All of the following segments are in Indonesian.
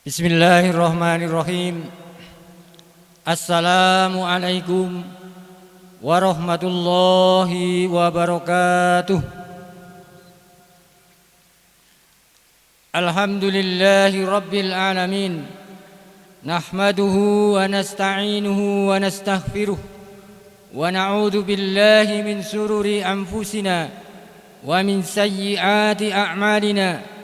Bismillahirrahmanirrahim. Assalamualaikum warahmatullahi wabarakatuh. Alhamdulillahi rabbil alamin. Nahmaduhu wa nasta'inuhu wa nastaghfiruh. Wa na'udzu billahi min sururi anfusina wa min sayyiati a'malina.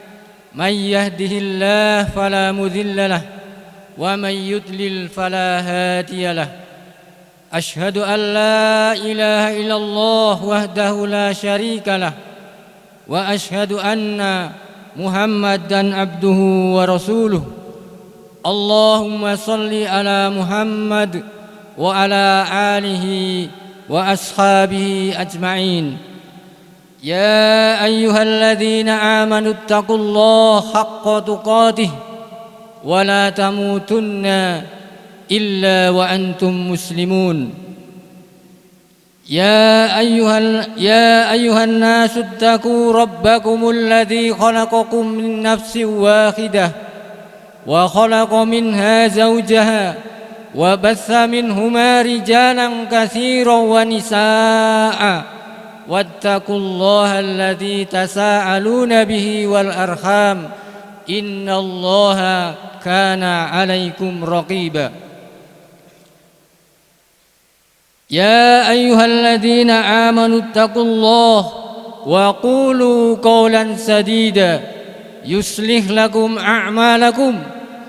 من يهده الله فلا مضل له ومن يضلل فلا هادي له أشهد أن لا إله إلا الله وحده لا شريك له وأشهد أن محمدا عبده ورسوله اللهم صل على محمد وعلى آله وأصحابه أجمعين. يا أيها الذين آمنوا اتقوا الله حق تقاته ولا تموتن إلا وأنتم مسلمون. يا أيها الناس اتقوا ربكم الذي خلقكم من نفس واحدة وخلق منها زوجها وبث منهما رجالا كثيرا ونساء واتقوا الله الذي تساءلون به والأرحام إن الله كان عليكم رقيبا. يا أيها الذين آمنوا اتقوا الله وقولوا قولا سديدا يصلح لكم أعمالكم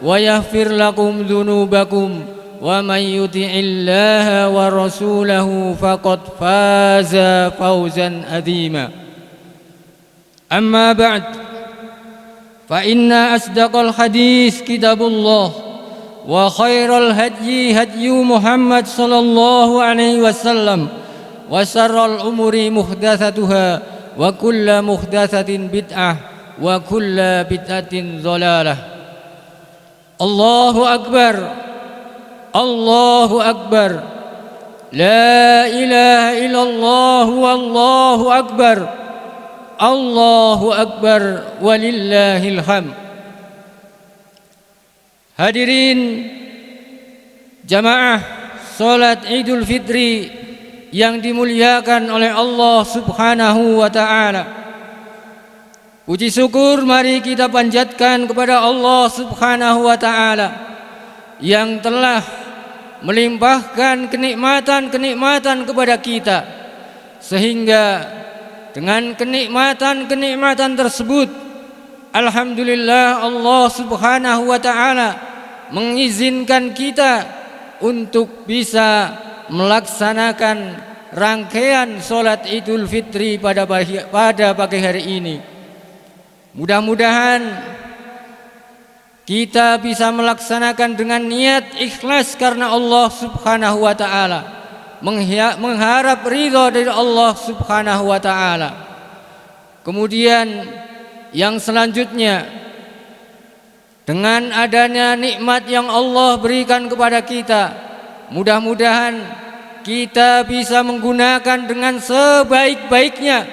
ويغفر لكم ذنوبكم ومن يطع الله ورسوله فقد فاز فوزا عظيما. أما بعد فإن أصدق الحديث كتاب الله وخير الهدي هدي محمد صلى الله عليه وسلم وشر الأمور محدثاتها وكل محدثة بدعة وكل بدعة ضلالة. الله أكبر الله أكبر لا إله إلا الله والله أكبر الله أكبر walillahil hamd. Hadirin jamaah salat Idul Fitri yang dimuliakan oleh Allah Subhanahu wa taala. Puji syukur mari kita panjatkan kepada Allah Subhanahu wa taala yang telah melimpahkan kenikmatan-kenikmatan kepada kita, sehingga dengan kenikmatan-kenikmatan tersebut alhamdulillah Allah Subhanahu wa taala mengizinkan kita untuk bisa melaksanakan rangkaian salat Idul Fitri pada pagi hari ini. Mudah-mudahan kita bisa melaksanakan dengan niat ikhlas karena Allah Subhanahu wa taala, mengharap ridha dari Allah Subhanahu wa taala. Kemudian yang selanjutnya, dengan adanya nikmat yang Allah berikan kepada kita, mudah-mudahan kita bisa menggunakan dengan sebaik-baiknya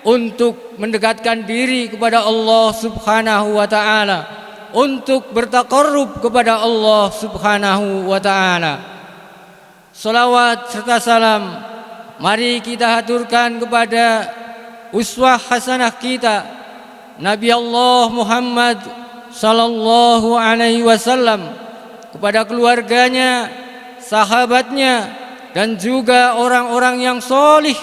untuk mendekatkan diri kepada Allah Subhanahu wa taala, untuk bertaqarrub kepada Allah Subhanahu wa taala. Salawat serta salam mari kita haturkan kepada uswah hasanah kita Nabi Allah Muhammad sallallahu alaihi wasallam, kepada keluarganya, sahabatnya, dan juga orang-orang yang solih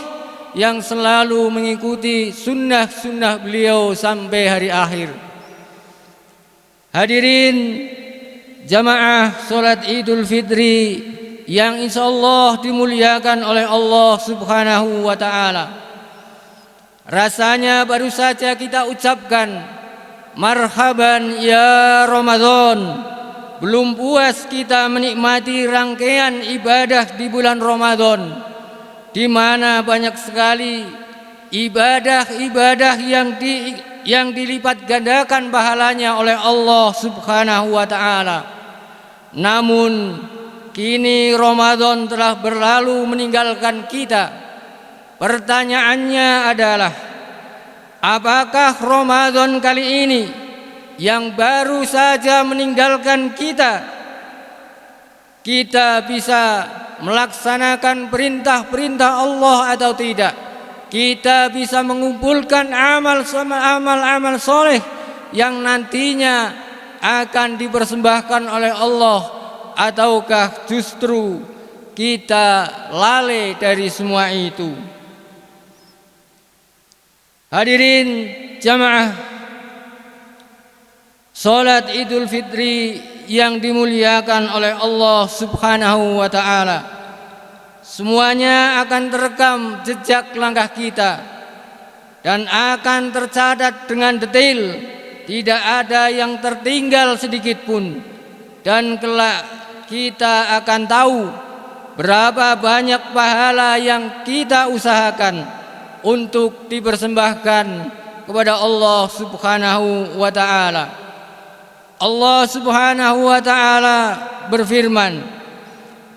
yang selalu mengikuti sunnah-sunnah beliau sampai hari akhir. Hadirin jamaah salat Idul Fitri yang insyaallah dimuliakan oleh Allah Subhanahu wa taala. Rasanya baru saja kita ucapkan marhaban ya Ramadan. Belum puas kita menikmati rangkaian ibadah di bulan Ramadan, di mana banyak sekali ibadah-ibadah yang dilipat gandakan pahalanya oleh Allah Subhanahu wa taala. Namun kini Ramadan telah berlalu meninggalkan kita. Pertanyaannya adalah, apakah Ramadan kali ini yang baru saja meninggalkan kita, kita bisa melaksanakan perintah-perintah Allah atau tidak. Kita bisa mengumpulkan amal soleh yang nantinya akan dipersembahkan oleh Allah, ataukah justru kita lalai dari semua itu. Hadirin jamaah salat Idul Fitri yang dimuliakan oleh Allah Subhanahu wa ta'ala, semuanya akan terekam jejak langkah kita dan akan tercatat dengan detail, tidak ada yang tertinggal sedikit pun. Dan kelak kita akan tahu berapa banyak pahala yang kita usahakan untuk dipersembahkan kepada Allah Subhanahu wa ta'ala. Allah Subhanahu wa ta'ala berfirman,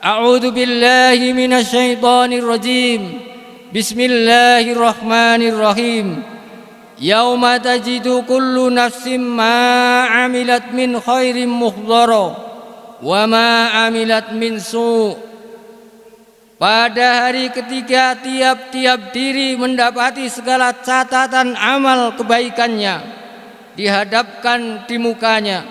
A'udzu billahi minasyaitonir rajim. Bismillahirrahmanirrahim. Yauma tajidu kullu nafsin ma 'amilat min khairin muhdhara wa ma 'amilat min su'. Pada hari ketiga tiap-tiap diri mendapati segala catatan amal kebaikannya dihadapkan di mukanya.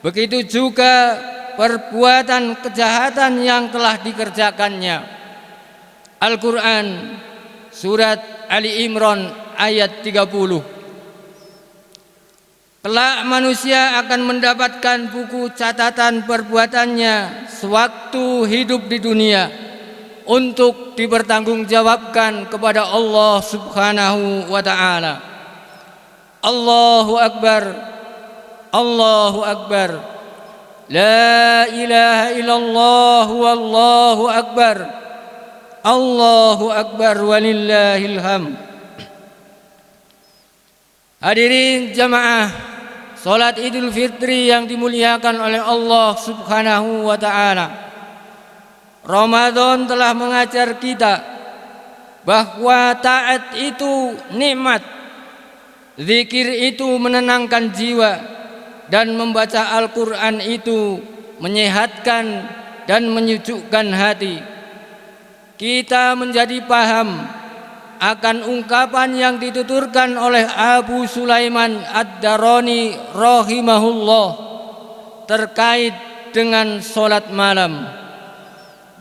Begitu juga perbuatan kejahatan yang telah dikerjakannya. Al-Quran Surat Ali Imran ayat 30. Kelak manusia akan mendapatkan buku catatan perbuatannya sewaktu hidup di dunia untuk dipertanggungjawabkan kepada Allah Subhanahu wa ta'ala. Allahu Akbar, Allahu Akbar, La ilaha illallah wallahu akbar, Allahu akbar walillahil hamd. Hadirin jamaah salat Idul Fitri yang dimuliakan oleh Allah Subhanahu wa ta'ala, Ramadan telah mengajar kita bahwa taat itu nikmat, zikir itu menenangkan jiwa, dan membaca Al-Quran itu menyehatkan dan menyejukkan hati. Kita menjadi paham akan ungkapan yang dituturkan oleh Abu Sulaiman Ad-Darani rahimahullah terkait dengan sholat malam,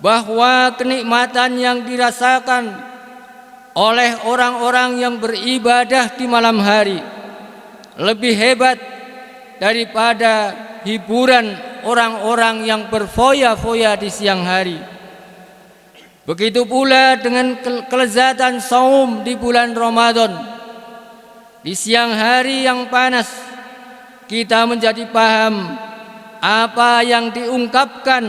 bahwa kenikmatan yang dirasakan oleh orang-orang yang beribadah di malam hari lebih hebat daripada hiburan orang-orang yang berfoya-foya di siang hari. Begitu pula dengan kelezatan saum di bulan Ramadan. Di siang hari yang panas, kita menjadi paham apa yang diungkapkan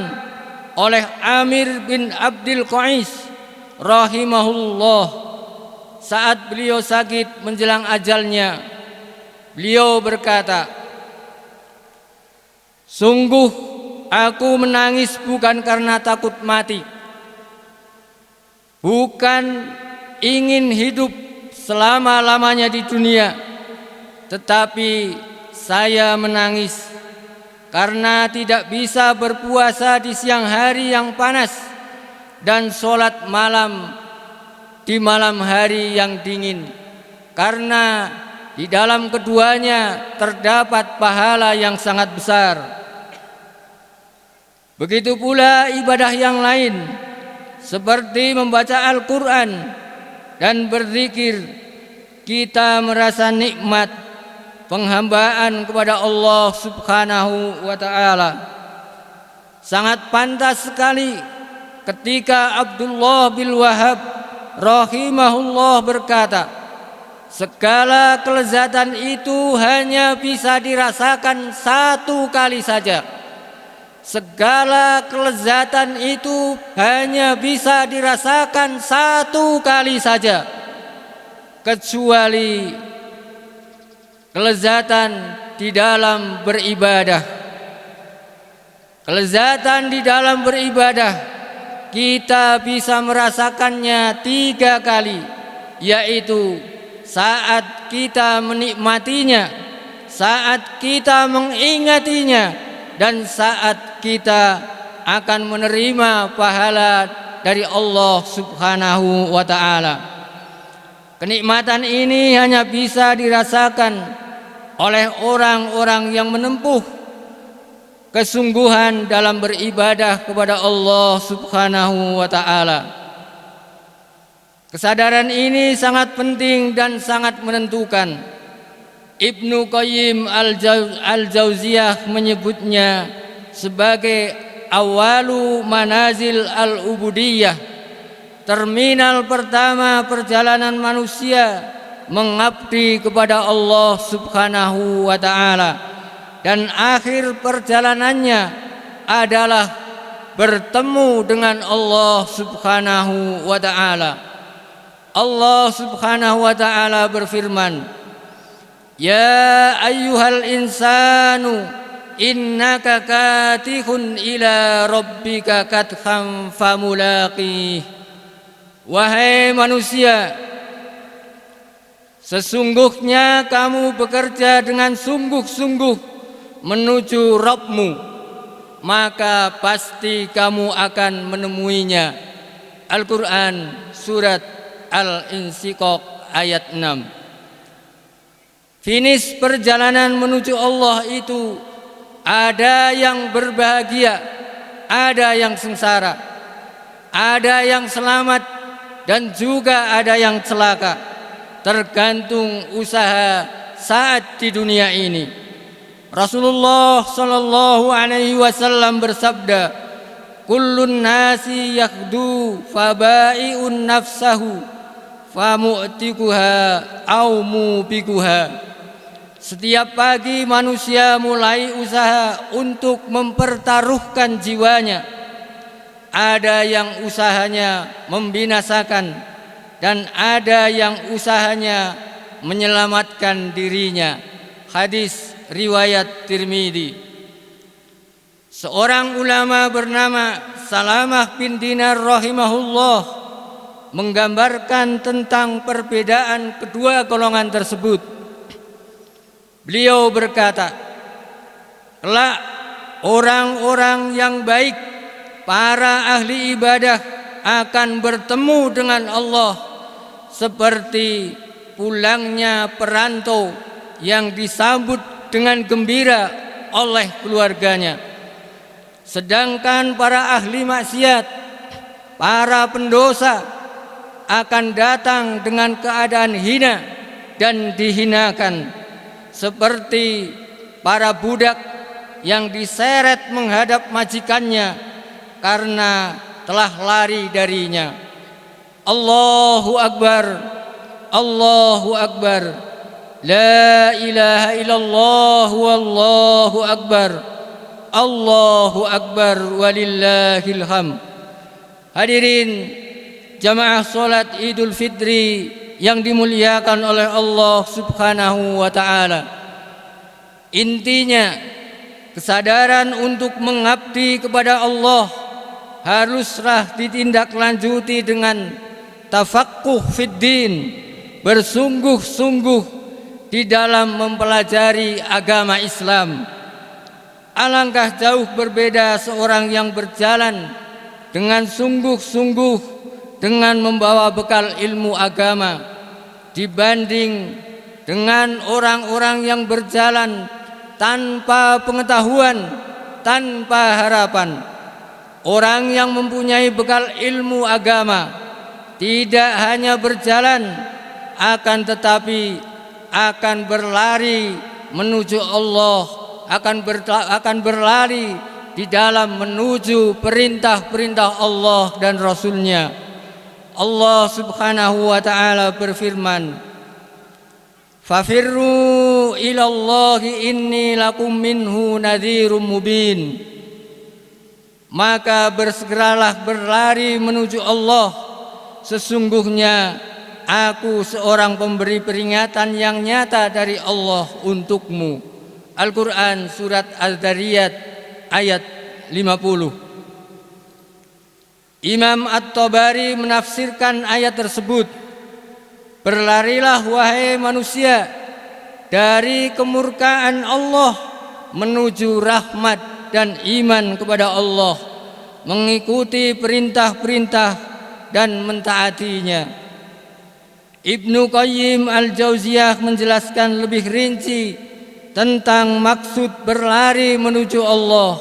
oleh Amir bin Abdul Qais rahimahullah saat beliau sakit menjelang ajalnya. Beliau berkata, sungguh aku menangis bukan karena takut mati, bukan ingin hidup selama-lamanya di dunia, tetapi saya menangis karena tidak bisa berpuasa di siang hari yang panas dan sholat malam di malam hari yang dingin, karena di dalam keduanya terdapat pahala yang sangat besar. Begitu pula ibadah yang lain seperti membaca Al-Quran dan berzikir, kita merasa nikmat penghambaan kepada Allah Subhanahu wa ta'ala. Sangat pantas sekali ketika Abdullah bin Wahab rahimahullah berkata, segala kelezatan itu hanya bisa dirasakan satu kali saja. Segala kelezatan itu hanya bisa dirasakan satu kali saja, kecuali kelezatan di dalam beribadah. Kelezatan di dalam beribadah kita bisa merasakannya 3 kali, yaitu saat kita menikmatinya saat kita mengingatinya, dan saat kita akan menerima pahala dari Allah Subhanahu wa ta'ala. Kenikmatan ini hanya bisa dirasakan oleh orang-orang yang menempuh kesungguhan dalam beribadah kepada Allah Subhanahu wa ta'ala. Kesadaran ini sangat penting dan sangat menentukan. Ibnu Qayyim al-Jauziyah menyebutnya sebagai awalu manazil al-ubudiyah, terminal pertama perjalanan manusia mengabdi kepada Allah Subhanahu wa ta'ala, dan akhir perjalanannya adalah bertemu dengan Allah Subhanahu wa ta'ala. Allah Subhanahu wa ta'ala berfirman, "Ya ayyuhal insanu innaka katihun ila rabbika kathan famulaqih." Wahai manusia, sesungguhnya kamu bekerja dengan sungguh-sungguh menuju Rabbmu, maka pasti kamu akan menemuinya. Al-Quran Surat Al-Insyiqaq ayat 6. Finish perjalanan menuju Allah itu ada yang berbahagia, ada yang sengsara, ada yang selamat, dan juga ada yang celaka, tergantung usaha saat di dunia ini. Rasulullah sallallahu alaihi wasallam bersabda, "Kullun nasi yakhdu fabai'un nafsahu famu'tikuha au mubikuha." Setiap pagi manusia mulai usaha untuk mempertaruhkan jiwanya. Ada yang usahanya membinasakan, dan ada yang usahanya menyelamatkan dirinya. Hadis riwayat Tirmidzi. Seorang ulama bernama Salamah bin Dinar rahimahullah menggambarkan tentang perbedaan kedua golongan tersebut. Beliau berkata, kelak orang-orang yang baik, para ahli ibadah, akan bertemu dengan Allah seperti pulangnya perantau yang disambut dengan gembira oleh keluarganya. Sedangkan para ahli maksiat, para pendosa, akan datang dengan keadaan hina dan dihinakan, seperti para budak yang diseret menghadap majikannya karena telah lari darinya. Allahu Akbar, Allahu Akbar, la ilaha illallah, wallahu akbar, Allahu Akbar, walillahil hamd. Hadirin jamaah salat Idul Fitri yang dimuliakan oleh Allah Subhanahu wa ta'ala. Intinya, kesadaran untuk mengabdi kepada Allah haruslah ditindaklanjuti dengan tafaqquh fid din, bersungguh-sungguh di dalam mempelajari agama Islam. Alangkah jauh berbeda seorang yang berjalan dengan sungguh-sungguh dengan membawa bekal ilmu agama dibanding dengan orang-orang yang berjalan tanpa pengetahuan, tanpa harapan. Orang yang mempunyai bekal ilmu agama tidak hanya berjalan, akan tetapi akan berlari menuju Allah, akan berlari di dalam menuju perintah-perintah Allah dan Rasul-Nya. Allah Subhanahu wa ta'ala berfirman, "Fafirru ilallahi inni lakum minhu nadhirum mubin." Maka bersegeralah berlari menuju Allah, sesungguhnya aku seorang pemberi peringatan yang nyata dari Allah untukmu. Al-Quran Surat Al-Dariyat ayat 50. Imam At-Tabari menafsirkan ayat tersebut, "Berlarilah wahai manusia dari kemurkaan Allah menuju rahmat dan iman kepada Allah, mengikuti perintah-perintah dan mentaatinya. Ibnu Qayyim al-Jauziyah menjelaskan lebih rinci tentang maksud berlari menuju Allah.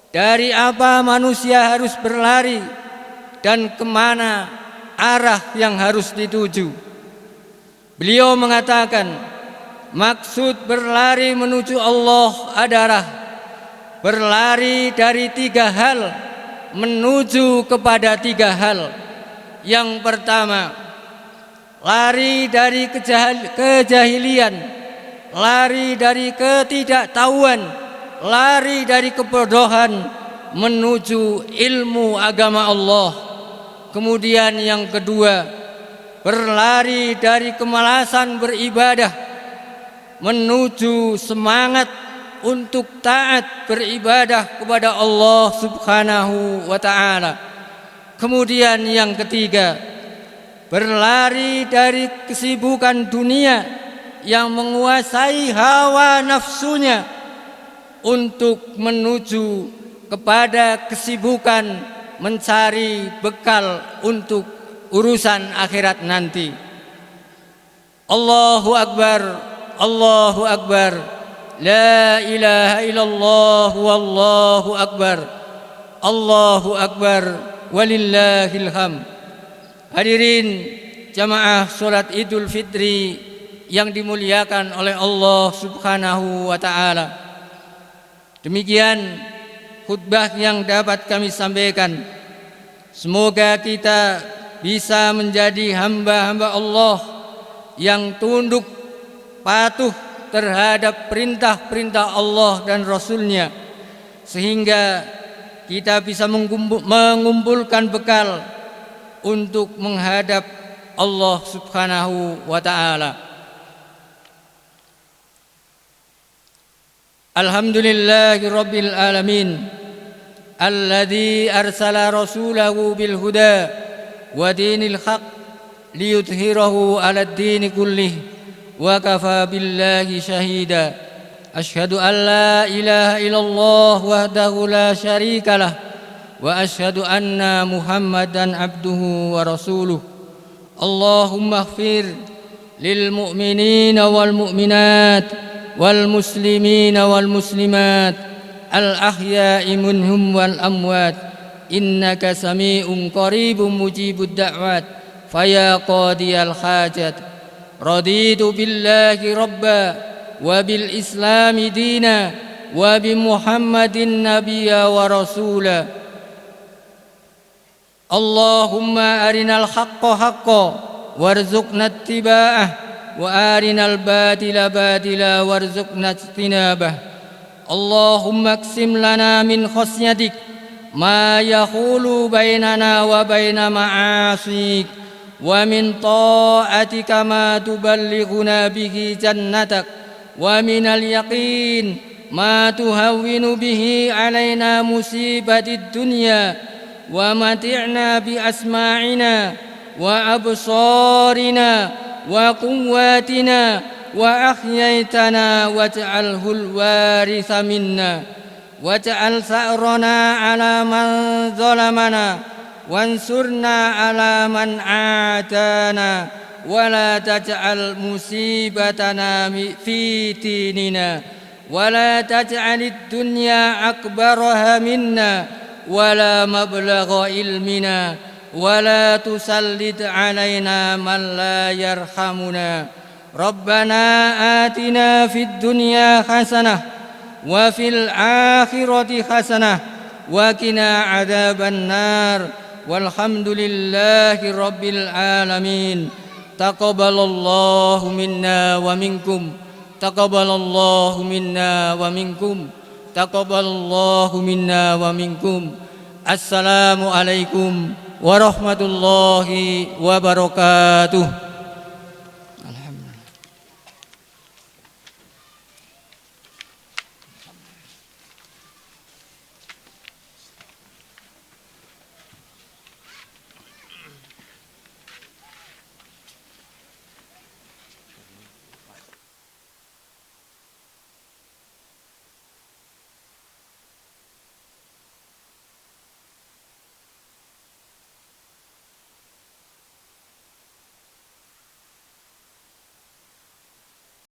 Dari apa manusia harus berlari dan kemana arah yang harus dituju. Beliau mengatakan, maksud berlari menuju Allah adalah berlari dari 3 hal menuju kepada 3 hal. Yang pertama, lari dari kejahilian, lari dari ketidaktahuan, lari dari kebodohan menuju ilmu agama Allah. Kemudian yang kedua, berlari dari kemalasan beribadah menuju semangat untuk taat beribadah kepada Allah Subhanahu wa ta'ala. Kemudian yang ketiga, berlari dari kesibukan dunia yang menguasai hawa nafsunya untuk menuju kepada kesibukan mencari bekal untuk urusan akhirat nanti. Allahu Akbar, Allahu Akbar, la ilaha illallah, wallahu akbar, Allahu Akbar, walillahil hamd. Hadirin jamaah salat Idul Fitri yang dimuliakan oleh Allah Subhanahu wa ta'ala. Demikian khutbah yang dapat kami sampaikan. Semoga kita bisa menjadi hamba-hamba Allah yang tunduk patuh terhadap perintah-perintah Allah dan Rasul-Nya, sehingga kita bisa mengumpulkan bekal untuk menghadap Allah Subhanahu wa ta'ala. Alhamdulillahi Rabbil Alamin, alladzi arsala rasulahu bil huda wa dinil haq liyudhhirahu 'alad dini kullih wa kafa billahi syahida. Asyhadu an la ilaha illallah wahdahu la syarikalah wa asyhadu anna Muhammadan abduhu wa rasuluh. Allahumma ighfir lil mu'minina wal mu'minat wal muslimina wal muslimat al ahya'i minhum wal amwat innaka sami'un qaribun mujibud da'wat faya qadiyal hajat. Raditu billahi rabba wa bil islami dina wa bi Muhammadin nabiyya wa rasula. Allahumma arinal haqqa haqqa warzuqna ittiba'ah wa arinal batila batila warzuqna ijtinabah. Allahumma aqsim lana min khasyatik ma yahulu bainana wa baina ma'asik wa min ta'atika ma tuballighuna bihi jannatak wa minal yaqin ma tuhawwinu bihi alaina musibatid dunya wa mati'na bi asma'ina wa absarina wa quwwatina wa ahyaitana waj'alhul waritha minna waj'al sa'rana ala man zalamana wansurna ala man atana wa la taj'al musibatana fi dinina wa la taj'alid dunya akbaraha minna wa la mablagha ilmina wa la tusallid alaina man la yarhamuna. Rabbana atina fid dunya hasanah wa fil akhirati hasanah wa qina adzaban nar. Walhamdulillahi rabbil alamin. Taqabbalallahu minna wa minkum. Taqabbalallahu minna wa minkum. Taqabbalallahu minna wa minkum. Assalamu alaikum warahmatullahi wabarakatuh.